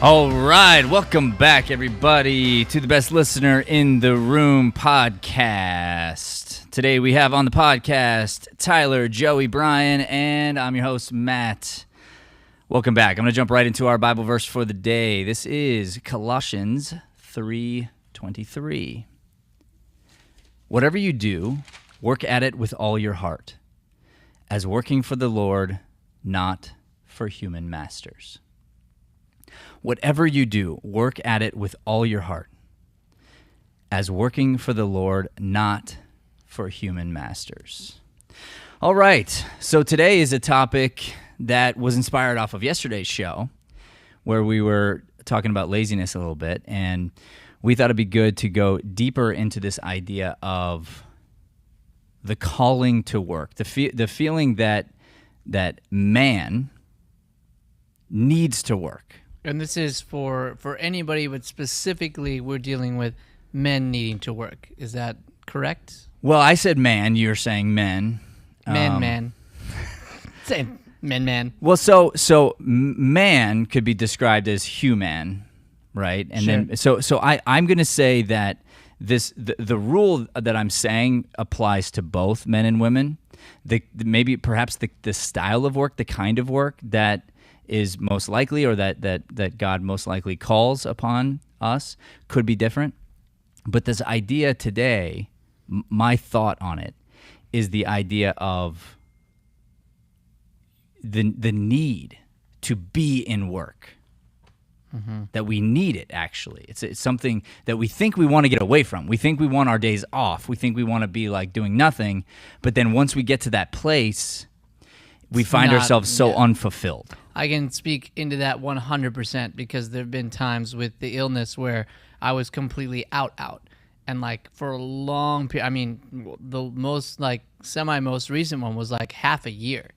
All right, welcome back, everybody, to the Best Listener in the Room podcast. Today we have on the podcast Tyler, Joey, Brian, and I'm your host, Matt. Welcome back. I'm going to jump right into our Bible verse for the day. This is Colossians 3:23. Whatever you do, work at it with all your heart, as working for the Lord, not for human masters. Whatever you do, work at it with all your heart, as working for the Lord, not for human masters. All right, so today is a topic that was inspired off of yesterday's show, where we were talking about laziness a little bit, and we thought it'd be good to go deeper into this idea of the calling to work, the feeling that man needs to work. And this is for anybody, but specifically we're dealing with men needing to work. Is that correct? Well, I said man. You're saying men. Man. Same. Men. Well, so man could be described as human, right? And Sure. then so I'm going to say that the rule that I'm saying applies to both men and women. Maybe perhaps the style of work, the kind of work that is most likely, or that God most likely calls upon us, could be different. But this idea today, my thought on it, is the idea of the need to be in work. Mm-hmm. That we need it, actually. It's something that we think we want to get away from. We think we want our days off. We think we want to be like doing nothing. But then once we get to that place, we find ourselves so unfulfilled. I can speak into that 100% because there have been times with the illness where I was completely out. And like for a long period, I mean, the most most recent one was like half a year.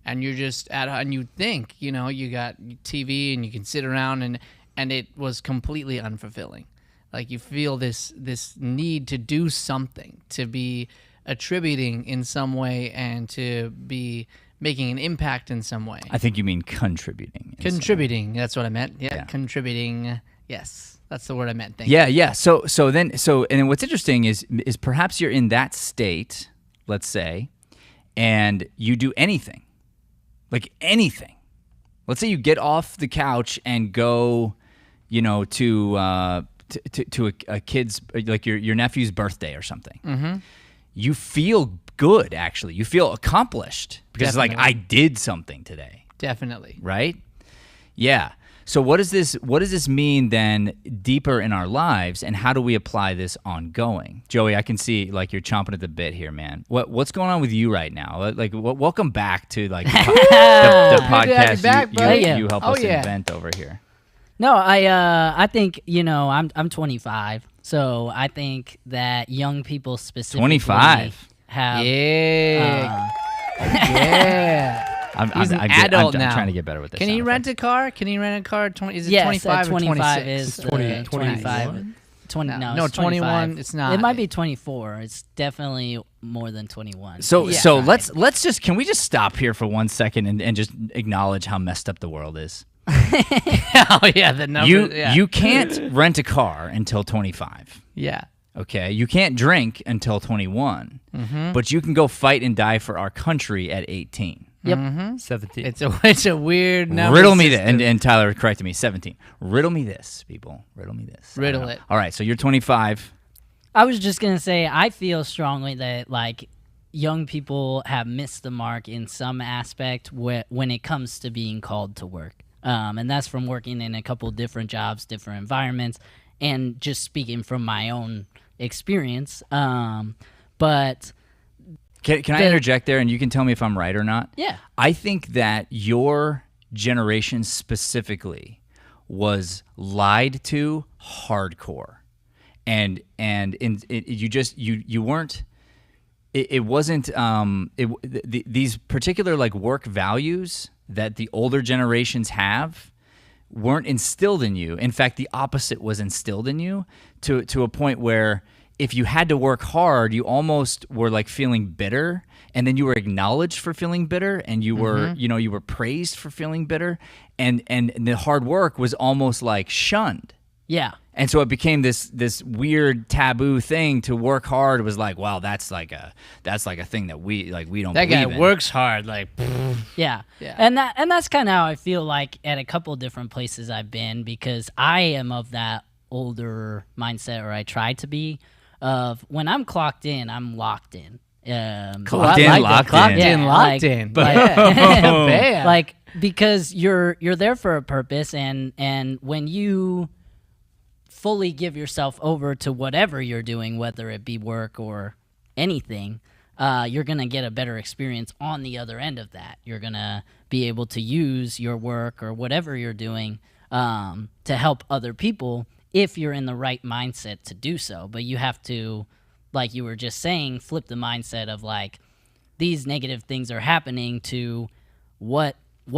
And you're just and you think, you got TV and you can sit around and it was completely unfulfilling. Like you feel this need to do something, to be attributing in some way and to be making an impact in some way. I think you mean contributing. Contributing, that's what I meant. Yeah, contributing. Yes, that's the word I meant. Thank you. Yeah. So then what's interesting is perhaps you're in that state, let's say, and you do anything. Like anything. Let's say you get off the couch and go, to a kid's, like your nephew's birthday or something. Mm-hmm. You feel good, actually. You feel accomplished because it's like, I did something today. Definitely. Right? Yeah. So what does this mean then deeper in our lives, and how do we apply this ongoing? Joey, I can see like you're chomping at the bit here, man. What's going on with you right now? Like, welcome back to like the podcast you help us invent over here. No, I think I'm 25, so I think that young people specifically 25 have yeah. He's an adult now. I'm trying to get better with this. Can he rent a car? Can he rent a car? Is it yes, 25 or 25 26? is 25. 20, no, no, it's 21. It's not. It might be 24. It's definitely more than 21. So let's just, can we just stop here for 1 second and just acknowledge how messed up the world is? Oh yeah, the number. You can't rent a car until 25. Yeah. Okay, you can't drink until 21, but you can go fight and die for our country at 18. Yep. Mm-hmm. 17. It's a weird number. Riddle me this, and Tyler corrected me, 17. Riddle me this, people. Riddle me this. Riddle it. All right, so you're 25. I was just gonna say I feel strongly that like young people have missed the mark in some aspect when it comes to being called to work, and that's from working in a couple different jobs, different environments, and just speaking from my own experience. But can I interject there, and you can tell me if I'm right or not? Yeah. I think that your generation specifically was lied to hardcore, and you weren't. It wasn't. These particular like work values that the older generations have weren't instilled in you. In fact, the opposite was instilled in you to a point where if you had to work hard, you almost were like feeling bitter and then you were acknowledged for feeling bitter, and you were, you were praised for feeling bitter, and the hard work was almost like shunned. Yeah. And so it became this weird taboo thing to work hard. It was like, wow, that's like a thing that we don't That believe guy in. works hard, like. Yeah. Yeah. And that's kind of how I feel like at a couple different places I've been, because I am of that older mindset, or I try to be, of when I'm clocked in, I'm locked in. Clocked in, locked in. Yeah, Locked like- in. Boom. Bam. Like, because you're there for a purpose, and when you fully give yourself over to whatever you're doing, whether it be work or anything, you're going to get a better experience on the other end of that. You're going to be able to use your work or whatever you're doing to help other people if you're in the right mindset to do so. But you have to, like you were just saying, flip the mindset of like, these negative things are happening to what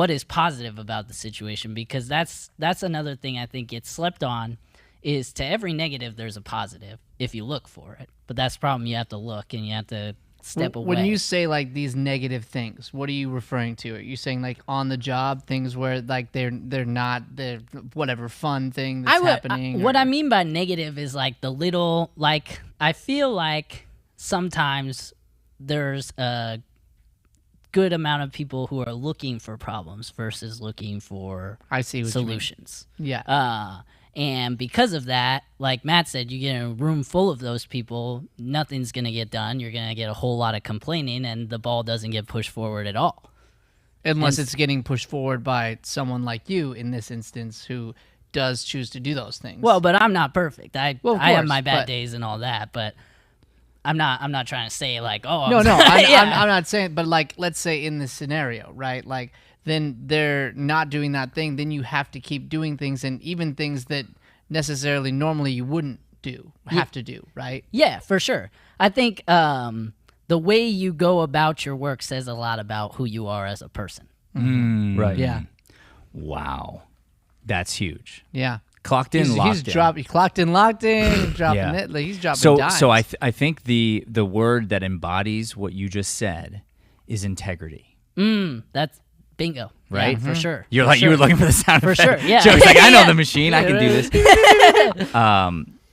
is positive about the situation, because that's another thing I think gets slept on, is to every negative there's a positive if you look for it. But that's the problem. You have to look, and you have to step away. When you say like these negative things, what are you referring to? Are you saying like on the job things where like they're not the whatever fun thing that's happening? What I mean by negative is like the little, like, I feel like sometimes there's a good amount of people who are looking for problems versus looking for I see what you mean. solutions. Yeah. And because of that, like Matt said, you get a room full of those people, nothing's going to get done. You're going to get a whole lot of complaining, and the ball doesn't get pushed forward at all. Unless it's getting pushed forward by someone like you in this instance, who does choose to do those things. Well, but I'm not perfect. I Well, of have course, my bad but- days and all that, but I'm not trying to say like, oh, No, Yeah. I'm not saying, but like, let's say in this scenario, right? Like, then they're not doing that thing. Then you have to keep doing things, and even things that necessarily normally you wouldn't have to do, right? Yeah, for sure. I think the way you go about your work says a lot about who you are as a person. Right. Yeah, Wow, that's huge. yeah. Clocked in, locked in. He clocked in, locked in, dropping Yeah. it. Like, he's dropping So dimes. so I think the word that embodies what you just said is integrity. That's bingo. Right? Yeah, for sure. You're For like, you were sure. looking for the sound For effect. sure, yeah. Joey's like, I know Yeah. the machine. I can do this.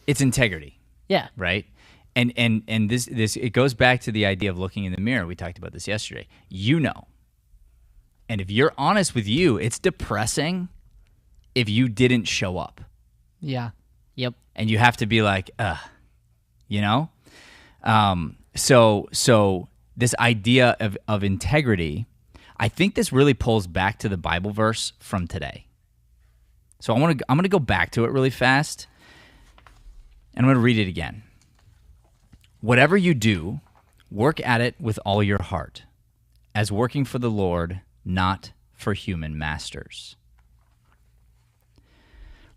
It's integrity, Yeah. right? And this it goes back to the idea of looking in the mirror. We talked about this yesterday. You know. And if you're honest with you, it's depressing if you didn't show up. yeah, Yep. And you have to be like, you know? So this idea of integrity, I think this really pulls back to the Bible verse from today. So I'm gonna go back to it really fast, and I'm gonna read it again. Whatever you do, work at it with all your heart, as working for the Lord, not for human masters.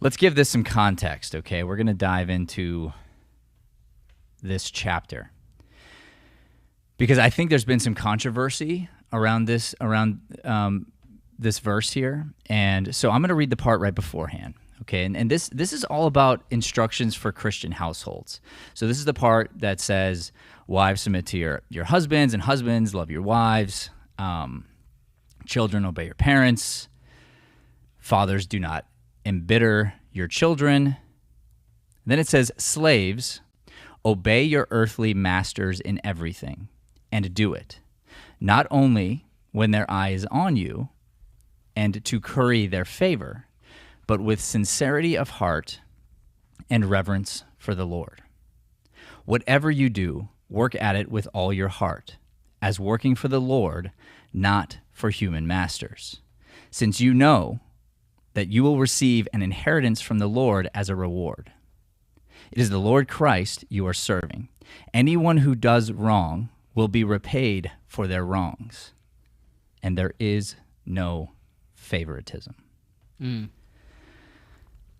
Let's give this some context, okay? We're gonna dive into this chapter, because I think there's been some controversy around this verse here, and so I'm going to read the part right beforehand, okay? And this is all about instructions for Christian households. So this is the part that says, "Wives, submit to your husbands, and husbands, love your wives. Children, obey your parents. Fathers, do not embitter your children." Then it says, "Slaves, obey your earthly masters in everything, and do it, not only when their eye is on you, and to curry their favor, but with sincerity of heart and reverence for the Lord. Whatever you do, work at it with all your heart, as working for the Lord, not for human masters, since you know that you will receive an inheritance from the Lord as a reward. It is the Lord Christ you are serving. Anyone who does wrong will be repaid for their wrongs, and there is no favoritism."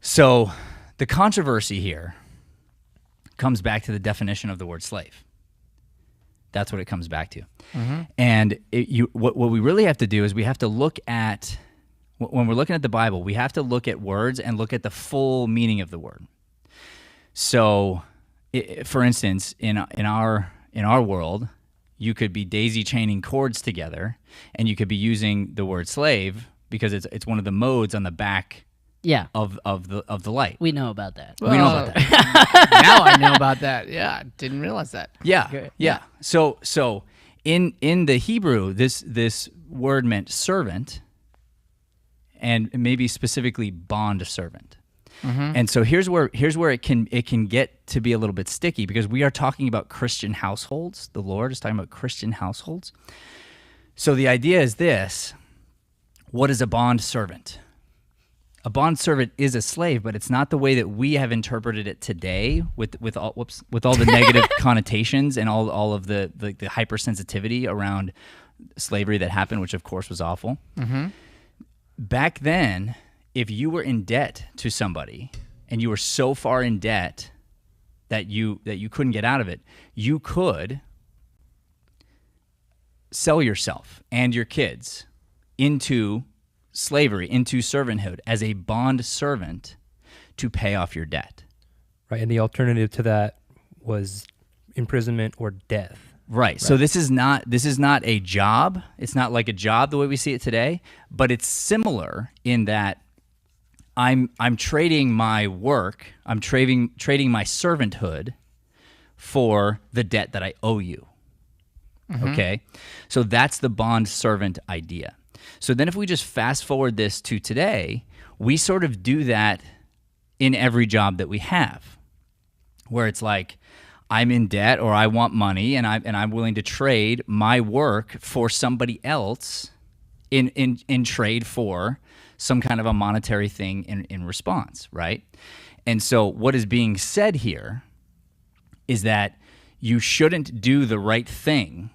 So the controversy here comes back to the definition of the word slave. That's what it comes back to. And what we really have to do is we have to look at, when we're looking at the Bible, we have to look at words and look at the full meaning of the word. So, for instance, in our world, you could be daisy chaining cords together, and you could be using the word slave because it's one of the modes on the back Yeah. of the light. We know about that. We know about that. Now I know about that. Yeah, didn't realize that. Yeah, Great. yeah. So in the Hebrew, this word meant servant, and maybe specifically bond servant. And so here's where it can get to be a little bit sticky, because we are talking about Christian households. The Lord is talking about Christian households. So the idea is this: what is a bond servant? A bond servant is a slave, but it's not the way that we have interpreted it today, with all the negative connotations and all of the hypersensitivity around slavery that happened, which of course was awful. Back then, if you were in debt to somebody and you were so far in debt that you couldn't get out of it, you could sell yourself and your kids into slavery, into servanthood as a bond servant to pay off your debt. Right, and the alternative to that was imprisonment or death. Right. So this is not a job. It's not like a job the way we see it today, but it's similar in that I'm trading my work, I'm trading my servanthood for the debt that I owe you. Okay? So that's the bond servant idea. So then if we just fast forward this to today, we sort of do that in every job that we have, where it's like, I'm in debt or I want money, and I'm willing to trade my work for somebody else in trade for some kind of a monetary thing in response, right? And so what is being said here is that you shouldn't do the right thing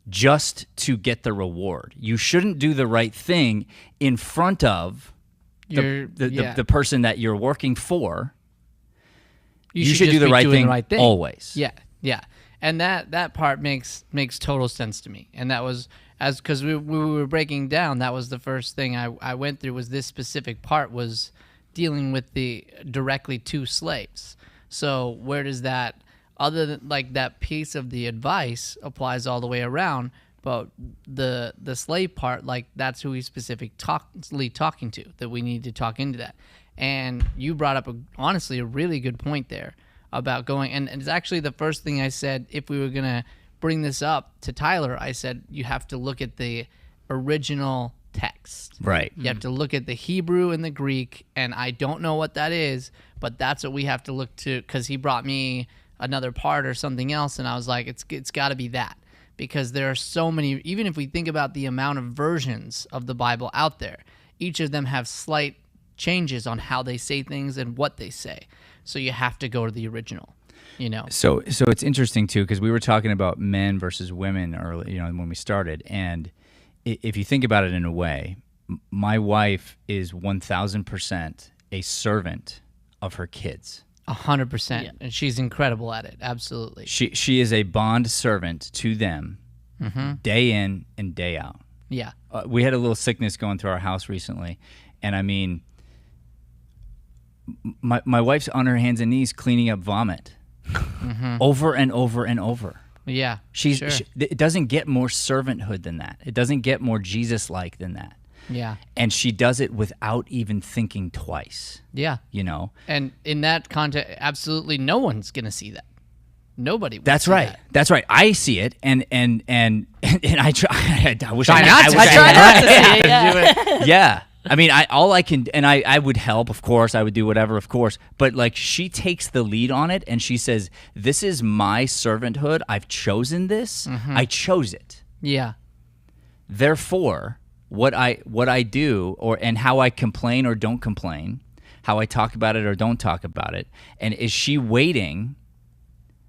just to get the reward. You shouldn't do the right thing in front of the person that you're working for. You should just do the be right doing thing, the right thing always. Yeah. And that part makes total sense to me. And that was because we were breaking down, that was the first thing I went through, was this specific part was dealing with the directly to slaves. So where does that, other than like that piece of the advice applies all the way around, but the slave part, like that's who he's specifically talking to, that we need to talk into that. And you brought up honestly a really good point there about going, and it's actually the first thing I said. If we were gonna bring this up to Tyler, I said you have to look at the original text. Right. You have to look at the Hebrew and the Greek, and I don't know what that is, but that's what we have to look to, because he brought me another part or something else, and I was like, it's got to be that, because there are so many. Even if we think about the amount of versions of the Bible out there, each of them have slight changes on how they say things and what they say. So you have to go to the original, you know. So it's interesting too, because we were talking about men versus women early, when we started, and if you think about it in a way, my wife is 1,000% a servant of her kids. 100%, and she's incredible at it. Absolutely. She is a bond servant to them, day in and day out. Yeah. We had a little sickness going through our house recently, and I mean, my wife's on her hands and knees cleaning up vomit over and over and over. Yeah. It doesn't get more servanthood than that. It doesn't get more Jesus-like than that. Yeah. And she does it without even thinking twice. Yeah. And in that context, absolutely no one's going to see that. Nobody will. That's see right. that. That's right. I see it, and I try. I wish Try I not to wish see I it. Not to see it, yeah. Yeah. I mean, I would help, of course. I would do whatever, of course. But like, she takes the lead on it, and she says, "This is my servanthood. I've chosen this. I chose it. Yeah. Therefore, what I do, and how I complain or don't complain, how I talk about it or don't talk about it, and is she waiting?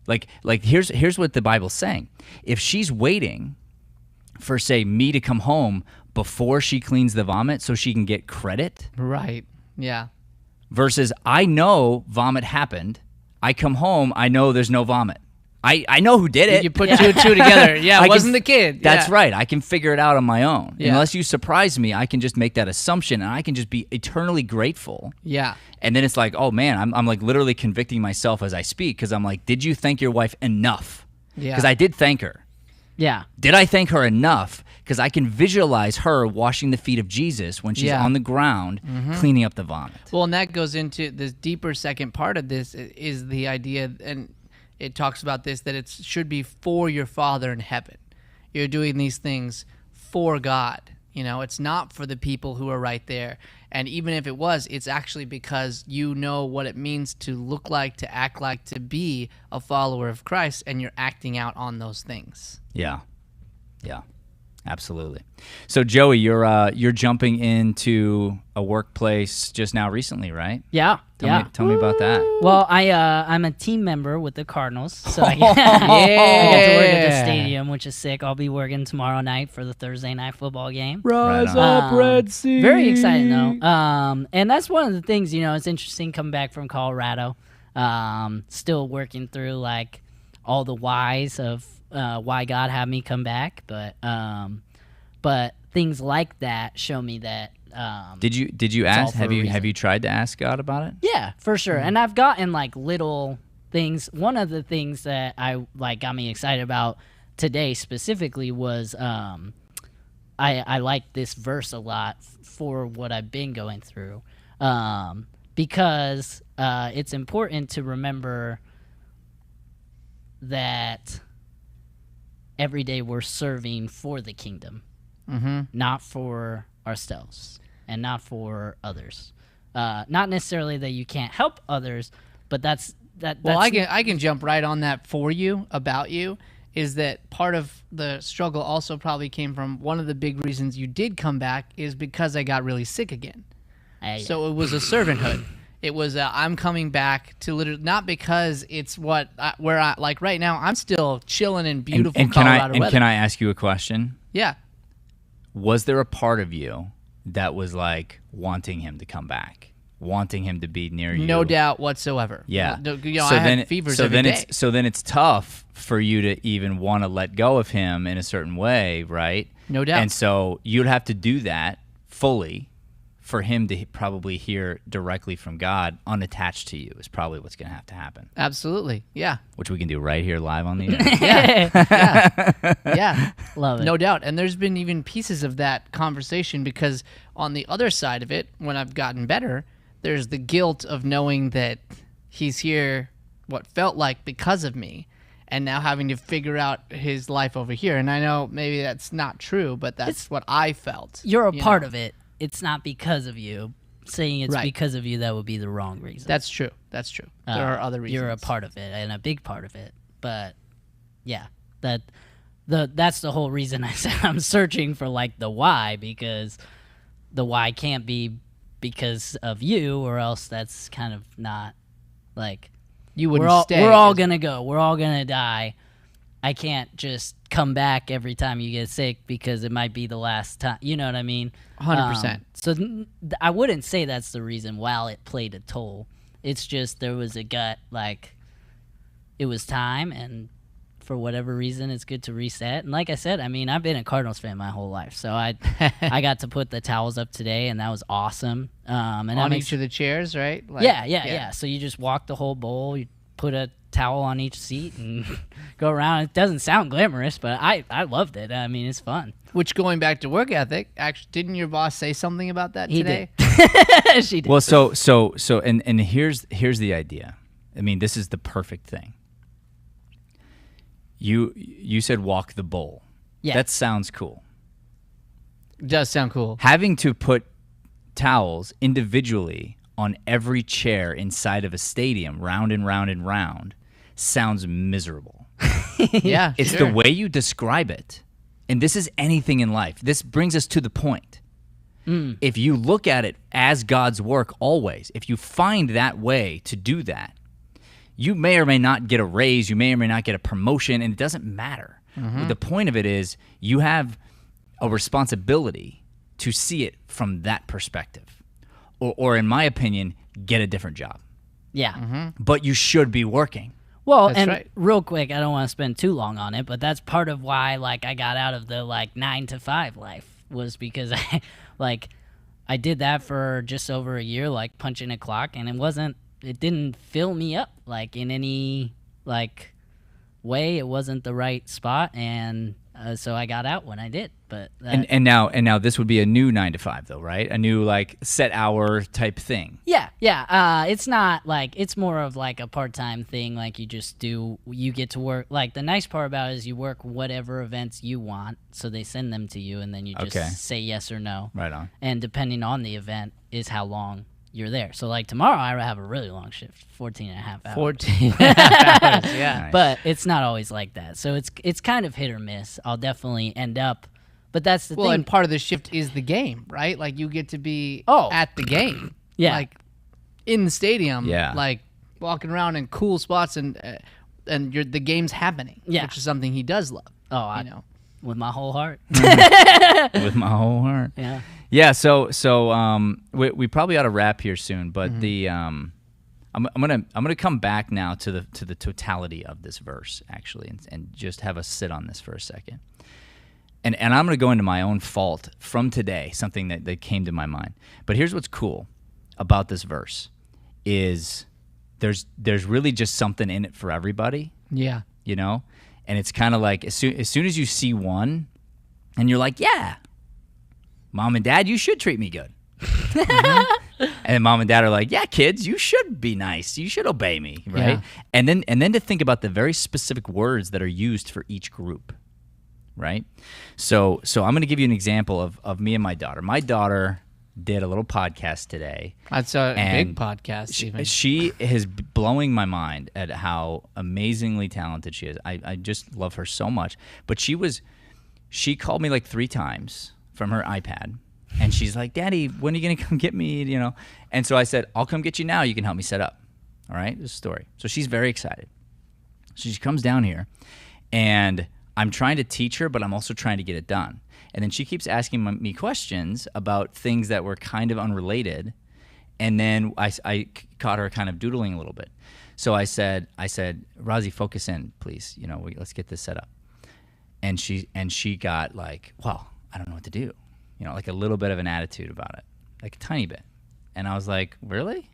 Like here's what the Bible's saying. If she's waiting for, say, me to come home before she cleans the vomit so she can get credit, Right. Yeah. versus I know vomit happened, I come home, I know there's no vomit. I know who did it. You put two and two together. Yeah, it wasn't the kid. That's Yeah. right. I can figure it out on my own. Yeah. Unless you surprise me, I can just make that assumption, and I can just be eternally grateful. Yeah. And then it's like, oh man, I'm like literally convicting myself as I speak, because I'm like, did you thank your wife enough? Yeah. Because I did thank her. Yeah. Did I thank her enough? Because I can visualize her washing the feet of Jesus when she's Yeah. on the ground cleaning up the vomit. Well, and that goes into this deeper second part of this is the idea, and it talks about this, that it should be for your Father in heaven. You're doing these things for God. You know, it's not for the people who are right there. And even if it was, it's actually because you know what it means to look like, to act like, to be a follower of Christ, and you're acting out on those things. Yeah. Yeah. Absolutely. So Joey, you're jumping into a workplace just now recently, right? Yeah. Tell me about that. Well, I'm a team member with the Cardinals, so I get to work at the stadium, which is sick. I'll be working tomorrow night for the Thursday night football game. Rise Right up, Red Sea. Very exciting though. And that's one of the things, it's interesting coming back from Colorado. Still working through like all the whys of why God had me come back, but things like that show me that. Did you all ask? for a Have you tried to ask God about it? Yeah, for sure. And I've gotten like little things. One of the things that I like got me excited about today specifically was I like this verse a lot for what I've been going through, because it's important to remember that every day we're serving for the kingdom, not for ourselves and not for others. Not necessarily that you can't help others, but that's Well, I can jump right on that for you, about you, is that part of the struggle also probably came from one of the big reasons you did come back is because I got really sick again. So it was a servanthood. It was I'm coming back to literally, not because it's where I like right now. I'm still chilling in beautiful Colorado weather. Can I ask you a question? Yeah. Was there a part of you that was like wanting him to come back, wanting him to be near you? No doubt whatsoever. Yeah. I had fevers every day. So then it's tough for you to even want to let go of him in a certain way, right? No doubt. And so you'd have to do that fully for him to probably hear directly from God, unattached to you, is probably what's going to have to happen. Absolutely. Yeah. Which we can do right here live on the air. Yeah. love it. No doubt. And there's been even pieces of that conversation because on the other side of it, when I've gotten better, there's the guilt of knowing that he's here, what felt like because of me, and now having to figure out his life over here. And I know maybe that's not true, but that's what I felt. You're a part of it. It's not because of you. Saying it's Right. because of you, that would be the wrong reason. That's true. That's true. There are other reasons. You're a part of it and a big part of it. But yeah, that's the whole reason I said I'm searching for like the why, because the why can't be because of you, or else that's kind of not like You wouldn't stay. we're all gonna go. We're all gonna die. I can't just come back every time you get sick because it might be the last time. You know what I mean? 100%. So I wouldn't say that's the reason while it played a toll. It's just there was a gut, like it was time, and for whatever reason, it's good to reset. And like I said, I mean, I've been a Cardinals fan my whole life, so I got to put the towels up today, and that was awesome. And on each of the chairs, right? Like, yeah. So you just walk the whole bowl, you put a towel on each seat and go around. It doesn't sound glamorous, but I loved it. I mean, it's fun. Which, going back to work ethic, actually, didn't your boss say something about that today? Did. She did. Well, and here's the idea. I mean, this is the perfect thing. You said walk the bowl. Yeah. That sounds cool. It does sound cool. Having to put towels individually on every chair inside of a stadium, round and round and round, sounds miserable. Yeah, It's sure. the way you describe it. And this is anything in life. This brings us to the point. If you look at it as God's work always, if you find that way to do that, you may or may not get a raise, you may or may not get a promotion, and it doesn't matter. The point of it is you have a responsibility to see it from that perspective. Or in my opinion, get a different job. Yeah. But you should be working. Well, That's and right. real quick, I don't want to spend too long on it, but that's part of why like I got out of the like 9 to 5 life, was because I did that for just over a year, like punching a clock, and it didn't fill me up like in any like way. It wasn't the right spot, and So I got out when I did. But And now this would be a new 9 to 5 though, right? A new like set hour type thing. yeah. It's not like, it's more of like a part-time thing. Like you get to work. Like the nice part about it is you work whatever events you want. So they send them to you and then you just say yes or no. Right on. And depending on the event is how long you're there. So like tomorrow I have a really long shift, 14 and a half hours. 14 and a half hours, yeah. Nice. But it's not always like that. So it's kind of hit or miss. I'll definitely end up, but that's the Well, thing. and part of the shift is the game, right? Like you get to be Oh. at the game. Yeah. Like in the stadium. Yeah. Like walking around in cool spots and the game's happening. Yeah. Which is something he does love. I you know. with my whole heart. With my whole heart. Yeah. Yeah, so we probably ought to wrap here soon, but the I'm gonna come back now to the totality of this verse actually, and just have us sit on this for a second, and I'm gonna go into my own fault from today, something that came to my mind. But here's what's cool about this verse is there's really just something in it for everybody, Yeah. you know, and it's kind of like as soon as you see one, and you're like, yeah. Mom and Dad, you should treat me good. And then Mom and Dad are like, yeah, kids, you should be nice. You should obey me, right? Yeah. And then to think about the very specific words that are used for each group, right? So I'm going to give you an example of me and my daughter. My daughter did a little podcast today. That's a And big podcast even. She is blowing my mind at how amazingly talented she is. I just love her so much. But she called me like 3 times from her iPad, and she's like, Daddy, when are you going to come get me, you know? And so I said, I'll come get you now. You can help me set up. All right? This is a story. So she's very excited. So she comes down here, and I'm trying to teach her, but I'm also trying to get it done. And then she keeps asking me questions about things that were kind of unrelated, and then I caught her kind of doodling a little bit. So I said, Razi, focus in, please. You know, let's get this set up. And she got like, well, I don't know what to do. You know, like a little bit of an attitude about it, like a tiny bit. And I was like, really?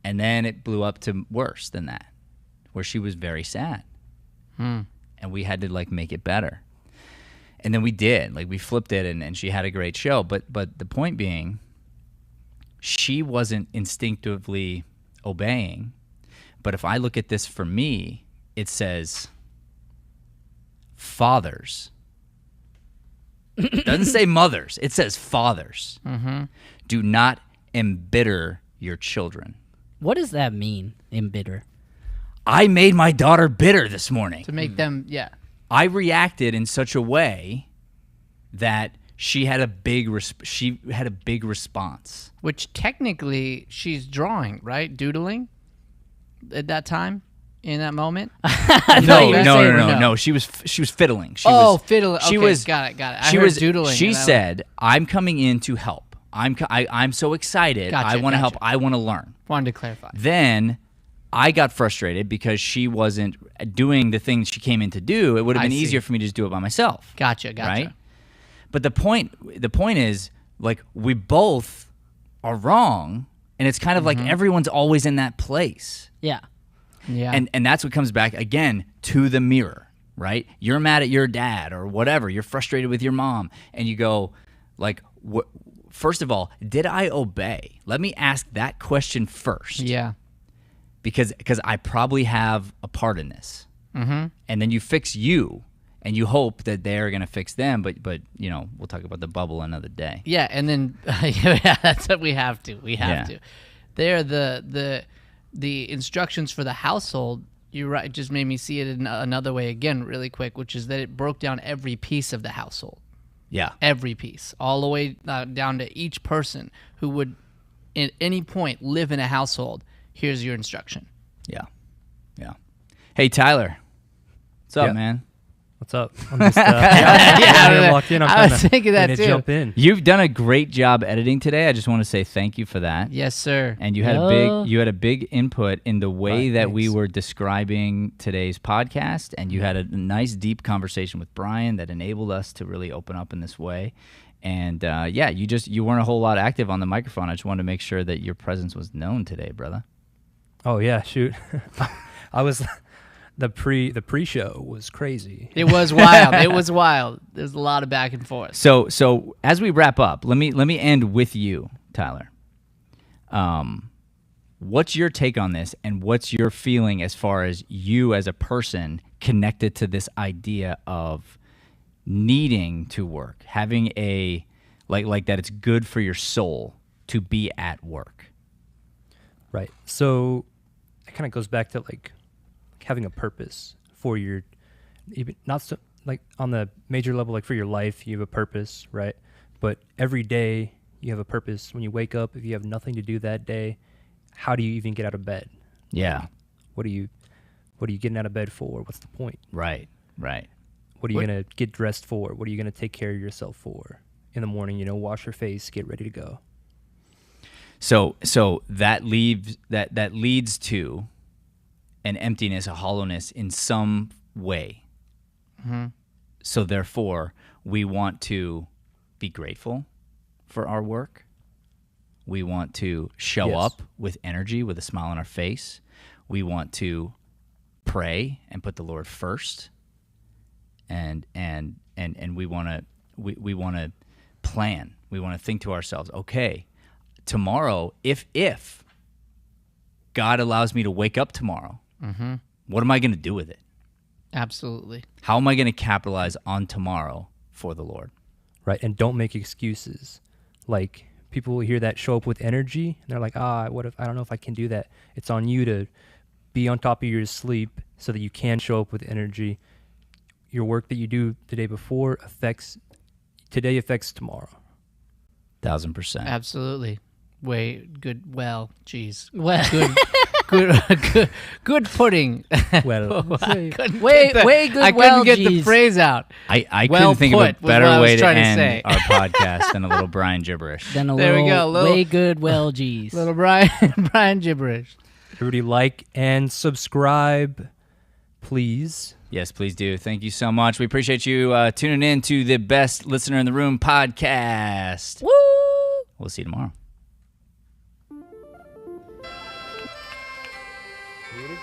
And then it blew up to worse than that, where she was very sad. And we had to like make it better. And then we did, like we flipped it, and she had a great show. But the point being, she wasn't instinctively obeying. But if I look at this for me, it says, fathers. It doesn't say mothers. It says fathers. Do not embitter your children. What does that mean, embitter? I made my daughter bitter this morning. to make them, yeah. I reacted in such a way that she had a big response. Which technically she's drawing, right? Doodling at that time, in that moment. No. She was fiddling. Fiddling. She Okay, was got it. I She heard was doodling. She and I was- said, "I'm coming in to help. I'm so excited. Gotcha, I want to help. gotcha. I want to learn." wanted to clarify. Then I got frustrated because she wasn't doing the thing she came in to do. It would have I been see. easier for me to just do it by myself. Gotcha. Right? But the point is, like, we both are wrong, and it's kind of like everyone's always in that place. Yeah. Yeah. And that's what comes back again to the mirror, right? You're mad at your dad or whatever. You're frustrated with your mom, and you go, like, first of all, did I obey? Let me ask that question first. yeah. Because I probably have a part in this. And then you fix you, and you hope that they're going to fix them. But you know, we'll talk about the bubble another day. Yeah, and then yeah, that's what we have to. We have Yeah. to. There, the instructions for the household. You're right. It just made me see it in another way again, really quick, which is that it broke down every piece of the household, Yeah. every piece, all the way down to each person who would, at any point, live in a household. Here's your instruction. Yeah. Hey, Tyler. What's up, Yeah. man? What's up? I'm just, I walked in. I'm was trying to thinking that too. jump in. You've done a great job editing today. I just want to say thank you for that. Yes, sir. And you had a big input in the way Right, that we thanks. were describing today's podcast, and you had a nice deep conversation with Brian that enabled us to really open up in this way. And you weren't a whole lot active on the microphone. I just wanted to make sure that your presence was known today, brother. Oh yeah, shoot. I was the pre-show was crazy. It was wild. It was wild. There's a lot of back and forth. So as we wrap up, let me end with you, Tyler. What's your take on this, and what's your feeling as far as you as a person connected to this idea of needing to work, having a like that it's good for your soul to be at work? Right. So it kind of goes back to like having a purpose for your, even not so like on the major level, like for your life, you have a purpose, right? But every day you have a purpose. When you wake up, if you have nothing to do that day, how do you even get out of bed? Yeah. What are you getting out of bed for? What's the point? Right. What are you going to get dressed for? What are you going to take care of yourself for? In the morning, wash your face, get ready to go. So that leads to an emptiness, a hollowness in some way. Mm-hmm. So therefore, we want to be grateful for our work. We want to show Yes. up with energy, with a smile on our face. We want to pray and put the Lord first. And we want to plan. We want to think to ourselves, okay, tomorrow, if God allows me to wake up tomorrow, Mm-hmm. what am I going to do with it? Absolutely. How am I going to capitalize on tomorrow for the Lord? Right. And don't make excuses. Like, people will hear that, show up with energy, and they're like, I don't know if I can do that. It's on you to be on top of your sleep so that you can show up with energy. Your work that you do the day before affects tomorrow. 1,000%. Absolutely. Way good. Well, geez. Well, Good pudding. Well, I couldn't way get the- good. I couldn't well, get the geez. phrase out. I Well couldn't think of a put was what I better was way to trying to end say. our podcast than a little Brian gibberish. Then a There we little, go, little- way good. Well, geez. Little Brian gibberish. everybody like and subscribe, please. Yes, please do. Thank you so much. We appreciate you tuning in to the Best Listener in the Room podcast. Woo! We'll see you tomorrow. Ready?